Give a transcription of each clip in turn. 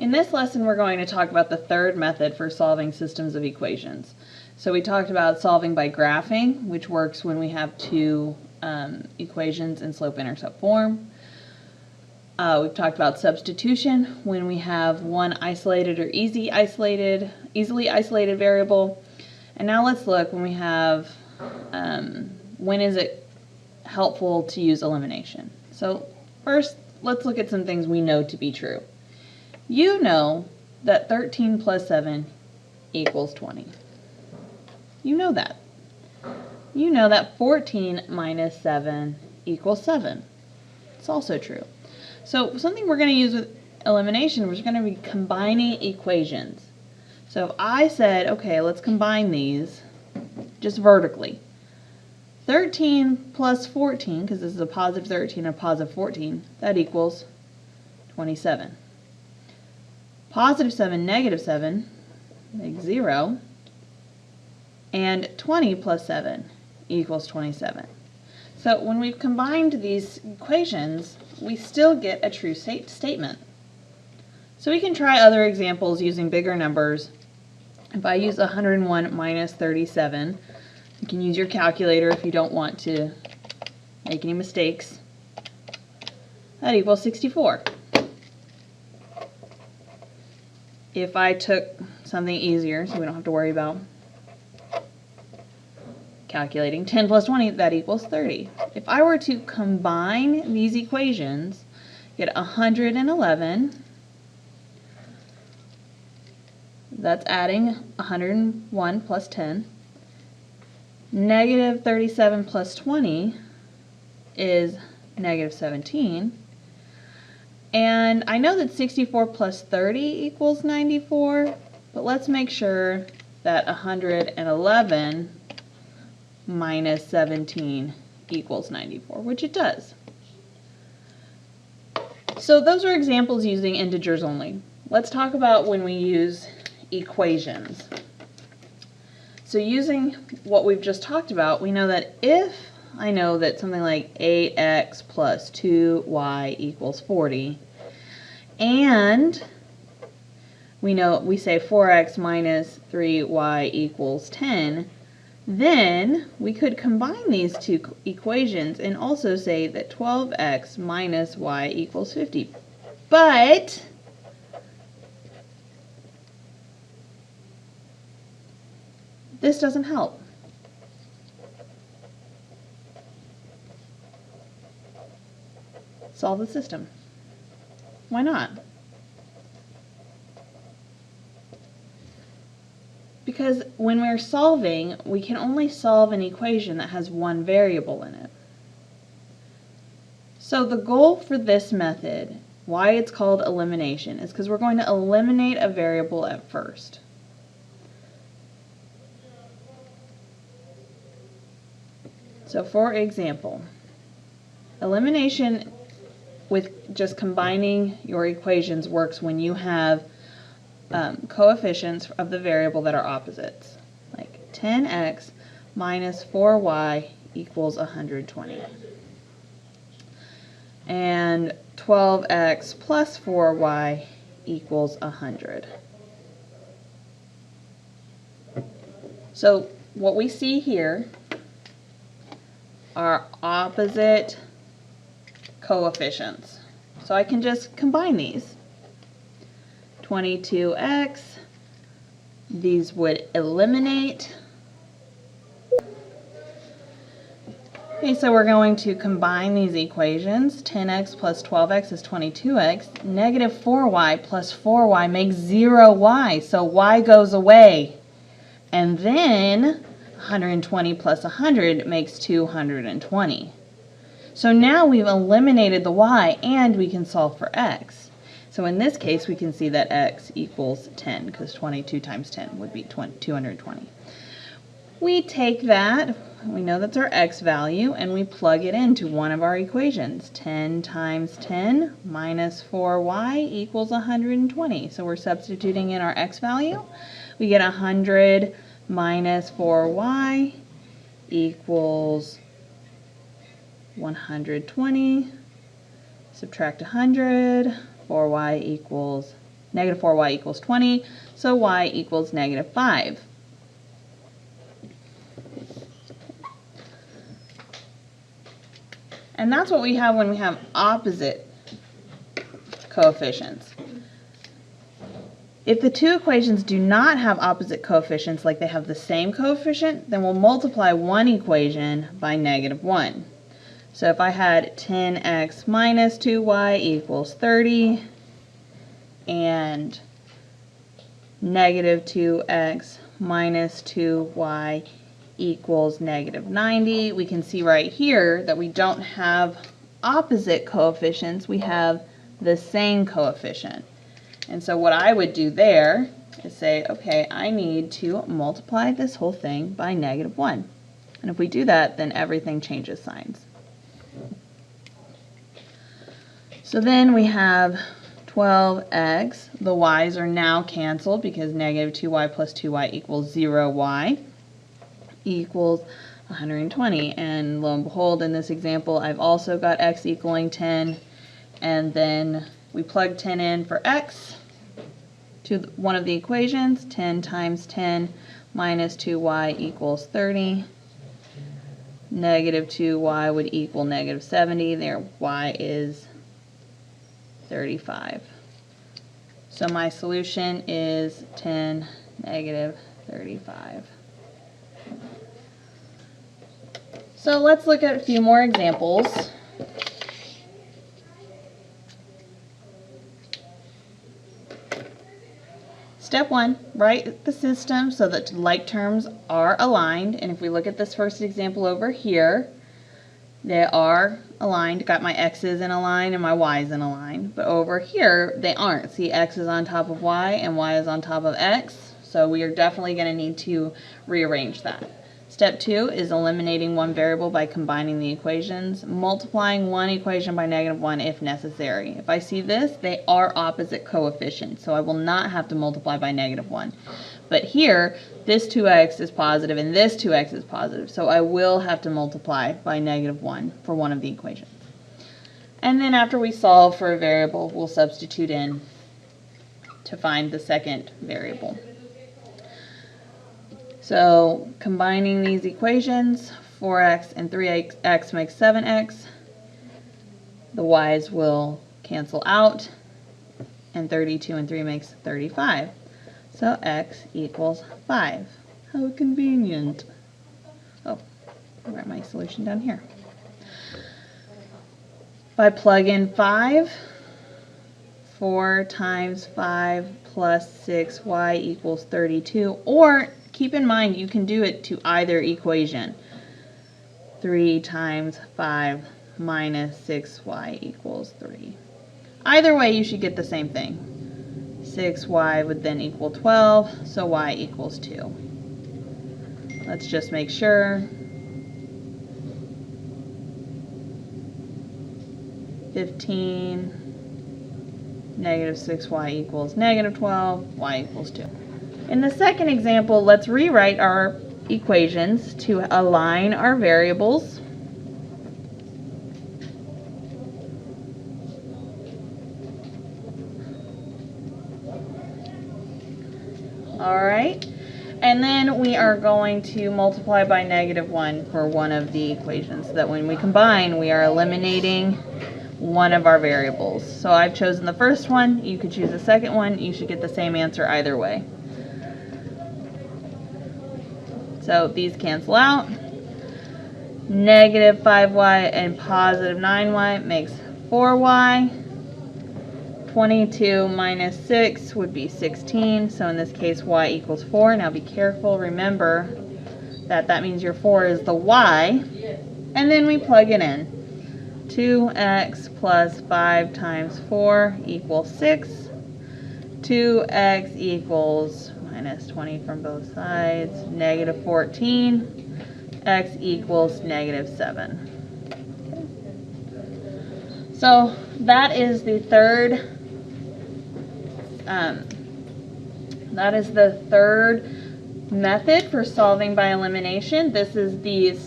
In this lesson, we're going to talk about the third method for solving systems of equations. So we talked about solving by graphing, which works when we have two equations in slope-intercept form. We've talked about substitution when we have one isolated or easily isolated variable. And now let's look when we have, when is it helpful to use elimination. So first, let's look at some things we know to be true. You know that 13 plus 7 equals 20. You know that. You know that 14 minus 7 equals 7. It's also true. So something we're going to use with elimination, we're going to be combining equations. So if I said, okay, let's combine these just vertically. 13 plus 14, because this is a positive 13 and a positive 14, that equals 27. Positive 7, negative 7 makes 0. And 20 plus 7 equals 27. So when we've combined these equations, we still get a true statement. So we can try other examples using bigger numbers. If I use 101 minus 37, you can use your calculator if you don't want to make any mistakes. That equals 64. If I took something easier, so we don't have to worry about calculating 10 plus 20, that equals 30. If I were to combine these equations, get 111, that's adding 101 plus 10. Negative 37 plus 20 is negative 17. And I know that 64 plus 30 equals 94, but let's make sure that 111 minus 17 equals 94, which it does. So those are examples using integers only. Let's talk about when we use equations. So using what we've just talked about, we know that if I know that something like 8x plus 2y equals 40, and we say 4x minus 3y equals 10, then we could combine these two equations and also say that 12x minus y equals 50. But this doesn't help. Solve the system. Why not? Because when we're solving, we can only solve an equation that has one variable in it. So the goal for this method, why it's called elimination, is because we're going to eliminate a variable at first. So for example, elimination with just combining your equations works when you have coefficients of the variable that are opposites, like 10x minus 4y equals 120, and 12x plus 4y equals 100. So what we see here are opposite coefficients. So I can just combine these. 22x, these would eliminate. Okay, so we're going to combine these equations. 10x plus 12x is 22x. Negative 4y plus 4y makes 0y, so y goes away. And then 120 plus 100 makes 220. So now we've eliminated the y and we can solve for x. So in this case, we can see that x equals 10, because 22 times 10 would be 220. We take that, we know that's our x value, and we plug it into one of our equations. 10 times 10 minus 4y equals 120. So we're substituting in our x value. We get 100 minus 4y equals 120. Subtract 100. 4y equals Negative 4y equals 20, so y equals negative 5. And that's what we have when we have opposite coefficients. If the two equations do not have opposite coefficients, like they have the same coefficient, then we'll multiply one equation by negative 1. So if I had 10x minus 2y equals 30 and negative 2x minus 2y equals negative 90, we can see right here that we don't have opposite coefficients, we have the same coefficient. And so what I would do there is say, okay, I need to multiply this whole thing by negative 1. And if we do that, then everything changes signs. So then we have 12x. The y's are now canceled because negative 2y plus 2y equals 0y equals 120. And lo and behold, in this example, I've also got x equaling 10. And then we plug 10 in for x to one of the equations. 10 times 10 minus 2y equals 30. Negative 2y would equal negative 70. There, y is 35. So my solution is 10, negative 35. So let's look at a few more examples. Step 1, write the system so that like terms are aligned. And if we look at this first example over here, they are aligned. Got my x's in a line and my y's in a line. But over here, they aren't. See, x is on top of y and y is on top of x. So we are definitely going to need to rearrange that. Step 2 is eliminating one variable by combining the equations, multiplying one equation by negative 1 if necessary. If I see this, they are opposite coefficients, so I will not have to multiply by negative 1. But here, this 2x is positive and this 2x is positive, so I will have to multiply by negative 1 for one of the equations. And then after we solve for a variable, we'll substitute in to find the second variable. So combining these equations, 4x and 3x makes 7x. The y's will cancel out, and 32 and 3 makes 35. So x equals 5. How convenient. Oh, I'll write my solution down here. If I plug in 5, 4 times 5 plus 6y equals 32, or keep in mind, you can do it to either equation. 3 times 5 minus 6y equals 3. Either way, you should get the same thing. 6y would then equal 12, so y equals 2. Let's just make sure. 15, negative 6y equals negative 12, y equals 2. In the second example, let's rewrite our equations to align our variables. All right, and then we are going to multiply by negative 1 for one of the equations, so that when we combine, we are eliminating one of our variables. So I've chosen the first one. You could choose the second one. You should get the same answer either way. So these cancel out. Negative 5y and positive 9y makes 4y. 22 minus 6 would be 16. So in this case, y equals 4. Now be careful. Remember that that means your 4 is the y. And then we plug it in. 2x plus 5 times 4 equals 6. 2x equals minus 20 from both sides, negative 14. X equals negative 7. Okay. So that is the third. That is the third method for solving by elimination. This is the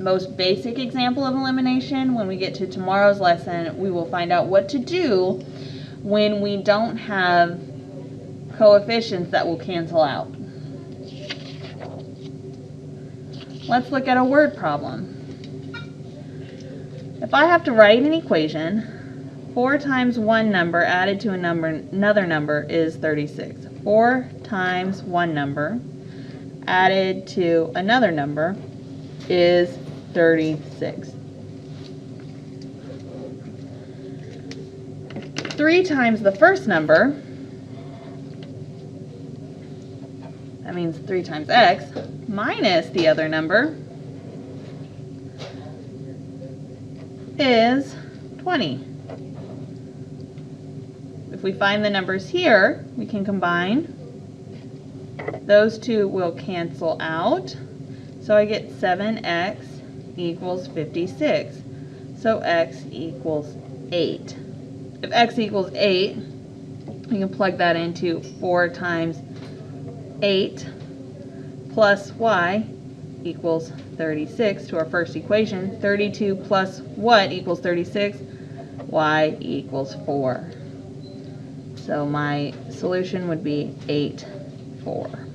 most basic example of elimination. When we get to tomorrow's lesson, we will find out what to do when we don't have coefficients that will cancel out. Let's look at a word problem. If I have to write an equation, 4 times one number added to another number is 36. 4 times one number added to another number is 36. 3 times the first number, that means 3 times x, minus the other number is 20. If we find the numbers here, we can combine. Those two will cancel out. So I get 7x equals 56. So x equals 8. If x equals 8, we can plug that into 4 times 8 plus y equals 36 to our first equation. 32 plus what equals 36? Y equals 4. So my solution would be 8, 4.